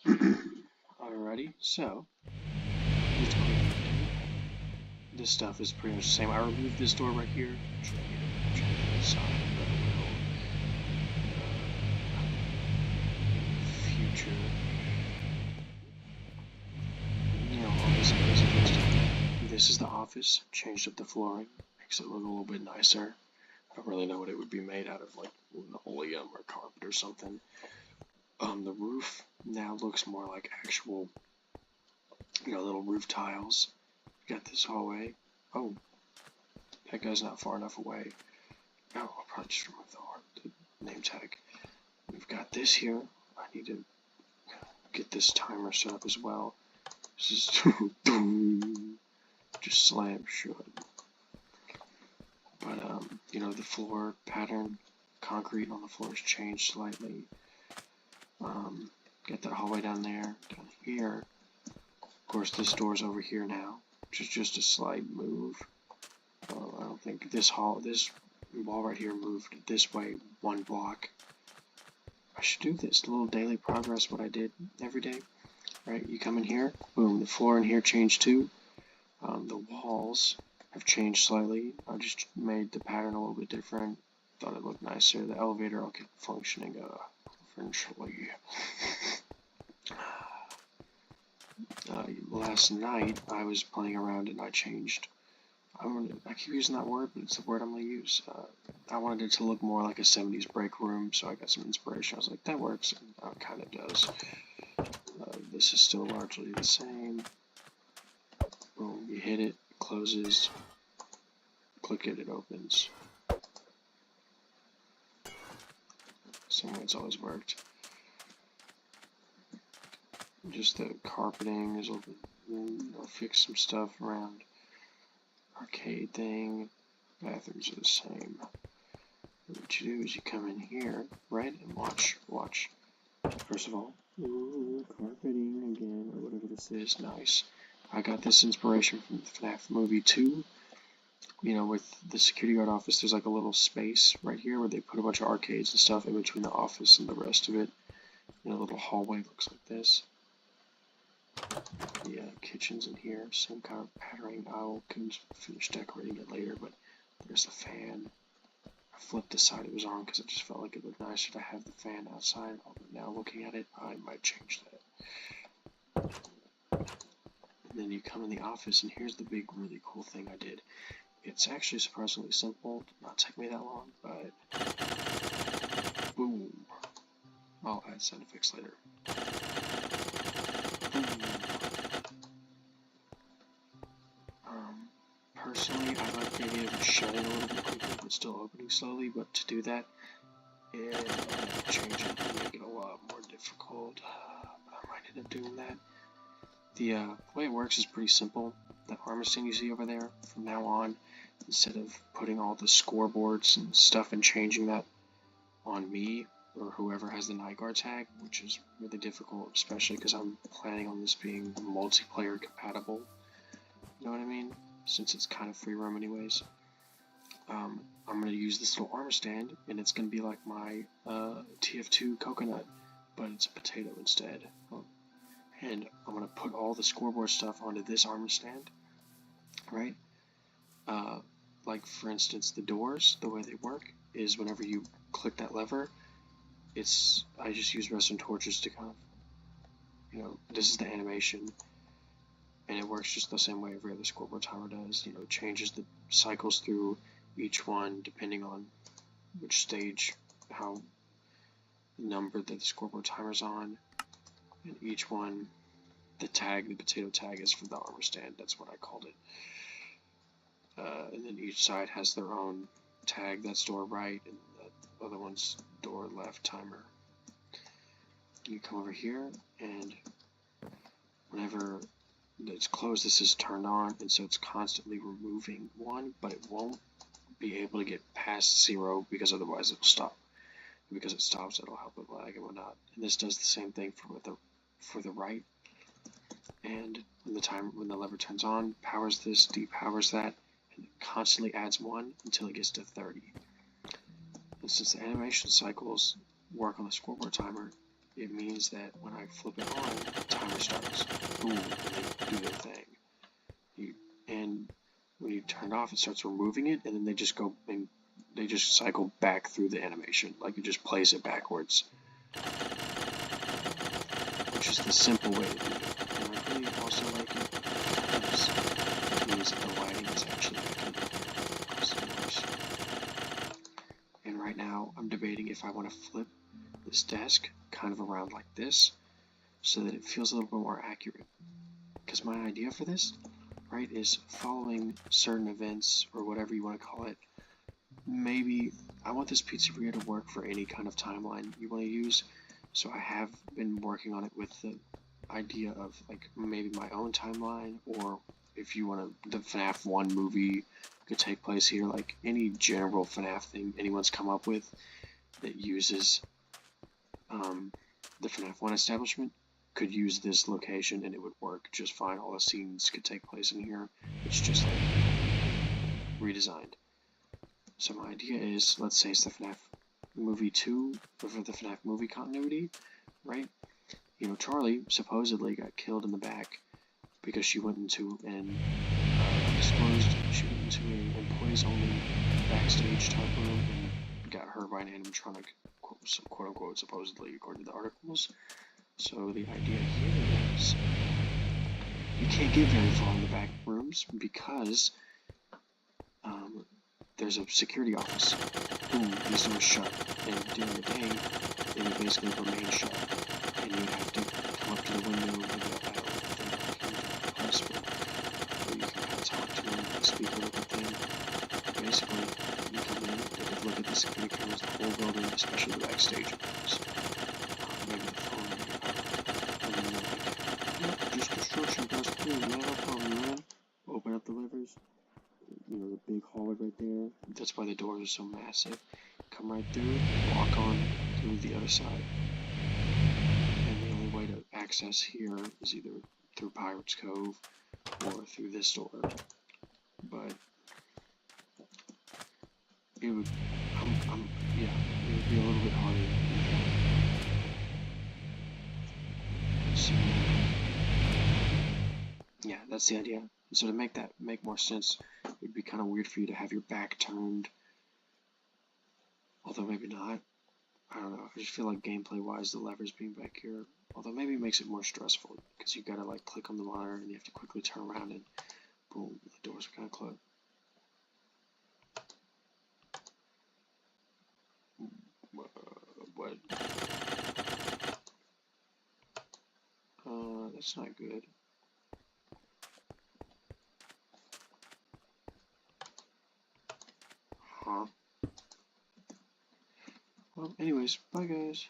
Alrighty, so let's go ahead and do. This stuff is pretty much the same. I removed this door right here. Try to get inside, but I will. Future, all this crazy stuff. This is the office. Changed up the flooring, makes it look a little bit nicer. I don't really know what it would be made out of, like linoleum or carpet or something. The roof now looks more like actual, little roof tiles. Got this hallway. Oh, that guy's not far enough away. Oh, I'll probably just remove the name tag. We've got this here. I need to get this timer set up as well. This is just slam shut. But the floor pattern, concrete on the floor has changed slightly. Got that hallway down there, down here. Of course, this door's over here now, which is just a slight move. I don't think this wall right here moved this way 1 block. I should do this little daily progress, what I did every day. Right, you come in here, boom, the floor in here changed too. The walls have changed slightly. I just made the pattern a little bit different. Thought it looked nicer. The elevator will get functioning eventually. Last night I was playing around and I changed. I keep using that word, but it's the word I'm going to use. I wanted it to look more like a 70s break room, so I got some inspiration. I was like, that works, and it kind of does. This is still largely the same. Boom, you hit it, closes, click it, it opens. Same way it's always worked. Just the carpeting is a little bit, I'll fix some stuff around. Arcade thing, bathrooms are the same. What you do is you come in here, right, and watch. First of all, carpeting again, or whatever this is, nice. I got this inspiration from the FNaF movie 2. With the security guard office, there's like a little space right here where they put a bunch of arcades and stuff in between the office and the rest of it. A little hallway looks like this. The kitchen's in here, same kind of patterning. I can finish decorating it later, but there's the fan. I flipped the side it was on because I just felt like it looked nicer to have the fan outside. Although now looking at it, I might change that. And then you come in the office, and here's the big, really cool thing I did. It's actually surprisingly simple. Did not take me that long, but boom. I'll add sound effects later. Personally, I like the idea of it shutting a little bit quicker, but still opening slowly. But to do that, I have to change it and make it a lot more difficult. But I might end up doing that. The way it works is pretty simple. That armor stand you see over there, from now on, instead of putting all the scoreboards and stuff and changing that on me or whoever has the night guard tag, which is really difficult, especially because I'm planning on this being multiplayer compatible. You know what I mean? Since it's kind of free roam anyways. I'm going to use this little armor stand, and it's going to be like my TF2 coconut, but it's a potato instead. And I'm going to put all the scoreboard stuff onto this armor stand, right? Like, for instance, the doors, the way they work is whenever you click that lever, I just use redstone torches to kind of, this is the animation, and it works just the same way every other scoreboard timer does. It changes the cycles through each one depending on which stage, how numbered the scoreboard timer's on, and each one, the potato tag is for the armor stand. That's what I called it. And then each side has their own tag. That's door right, and the other one's door left timer. You come over here, and whenever it's closed, this is turned on, and so it's constantly removing one, but it won't be able to get past 0 because otherwise it'll stop. Because it stops, it'll help it lag and whatnot. And this does the same thing for the right. And when the lever turns on, powers this, depowers that, and it constantly adds 1 until it gets to 30. And since the animation cycles work on the scoreboard timer, it means that when I flip it on, the timer starts. Boom, and they do their thing. And when you turn it off, it starts removing it, and then they just go and they just cycle back through the animation, like it just plays it backwards, which is the simple way to do it. And I really also like it because it means that the lighting is actually making customers. And right now, I'm debating if I want to flip this desk kind of around like this, so that it feels a little bit more accurate. Because my idea for this, right, is following certain events, or whatever you want to call it. Maybe I want this pizzeria to work for any kind of timeline you want to use, so I have been working on it with the idea of like maybe my own timeline, or if you want to, the FNaF 1 movie could take place here, like any general FNaF thing anyone's come up with that uses the FNaF 1 establishment could use this location and it would work just fine. All the scenes could take place in here. It's just like redesigned. So my idea is, let's say it's the FNaF movie 2, or for the FNaF movie continuity, right? You know, Charlie supposedly got killed in the back because she went into an she went into an employees only backstage type room and got hurt by an animatronic, quote unquote, supposedly, according to the articles. So the idea here is you can't get very far in the back rooms because there's a security office. Boom, these doors shut. And during the day, they would basically remain shut. And you'd have to come up to the window and get out of the hospital. Or you can kind of talk to them, like speaker looking thing. Basically, you come in, they could look at the security cameras, the whole building, especially the backstage rooms. Maybe the phone maybe. And then they're like, yep, just construction dust too, man, no problem, man. Open up the levers. You know, the big hallway right there. That's why the doors are so massive. Come right through, walk on through the other side. And the only way to access here is either through Pirate's Cove or through this door. But it would, yeah, it would be a little bit harder to do that. So, yeah, that's the idea. So to make that make more sense, it would be kind of weird for you to have your back turned. Although maybe not. I don't know. I just feel like gameplay-wise, the levers being back here, although maybe it makes it more stressful because you gotta like click on the monitor and you have to quickly turn around and boom, the doors are kind of closed. What? That's not good. Huh? Well, anyways, bye guys.